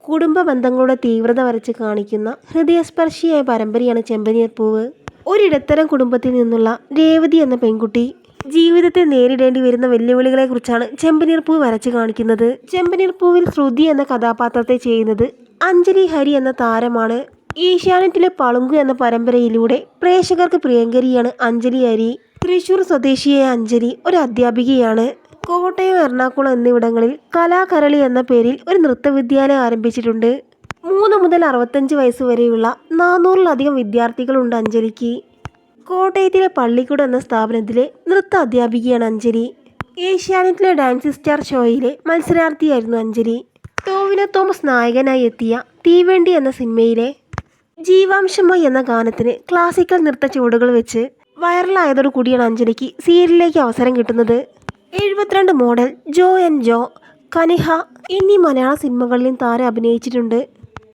കുടുംബ ബന്ധങ്ങളുടെ തീവ്രത വരച്ച് കാണിക്കുന്ന ഹൃദയസ്പർശിയായ പരമ്പരയാണ് ചെമ്പനീർ പൂവ്. ഒരിടത്തരം കുടുംബത്തിൽ നിന്നുള്ള രേവതി എന്ന പെൺകുട്ടി ജീവിതത്തിൽ നേരിടേണ്ടി വരുന്ന വെല്ലുവിളികളെക്കുറിച്ചാണ് ചെമ്പനീർ പൂവ് വരച്ച് കാണിക്കുന്നത്. ചെമ്പനീർ പൂവിൽ ശ്രുതി എന്ന കഥാപാത്രത്തെ ചെയ്യുന്നത് അഞ്ജലി ഹരി എന്ന താരമാണ്. ഏഷ്യാനെറ്റിലെ പളുങ്ക് എന്ന പരമ്പരയിലൂടെ പ്രേക്ഷകർക്ക് പ്രിയങ്കരിയാണ് അഞ്ജലി ഹരി. തൃശൂർ സ്വദേശിയായ അഞ്ജലി ഒരു അധ്യാപികയാണ്. കോട്ടയം, എറണാകുളം എന്നിവിടങ്ങളിൽ കലാകരളി എന്ന പേരിൽ ഒരു നൃത്തവിദ്യാലയം ആരംഭിച്ചിട്ടുണ്ട്. 3 മുതൽ 65 വയസ്സ് വരെയുള്ള 400-ലധികം വിദ്യാർത്ഥികളുണ്ട് അഞ്ജലിക്ക്. കോട്ടയത്തിലെ പള്ളിക്കൂടം എന്ന സ്ഥാപനത്തിലെ നൃത്ത അധ്യാപികയാണ് അഞ്ജലി. ഏഷ്യാനെറ്റിലെ ഡാൻസ് സ്റ്റാർ ഷോയിലെ മത്സരാർത്ഥിയായിരുന്നു അഞ്ജലി. ടോവിനോ തോമസ് നായകനായി എത്തിയ തീവണ്ടി എന്ന സിനിമയിലെ ജീവാംശമായി എന്ന ഗാനത്തിന് ക്ലാസിക്കൽ നൃത്ത ചുവടുകൾ വെച്ച് വൈറലായതോടുകൂടിയാണ് അഞ്ജലിക്ക് സീരിയലിലേക്ക് അവസരം കിട്ടുന്നത്. 72 മോഡൽ, ജോ ആൻഡ് ജോ, കനിഹ എന്നീ മലയാള സിനിമകളിലും താരം അഭിനയിച്ചിട്ടുണ്ട്.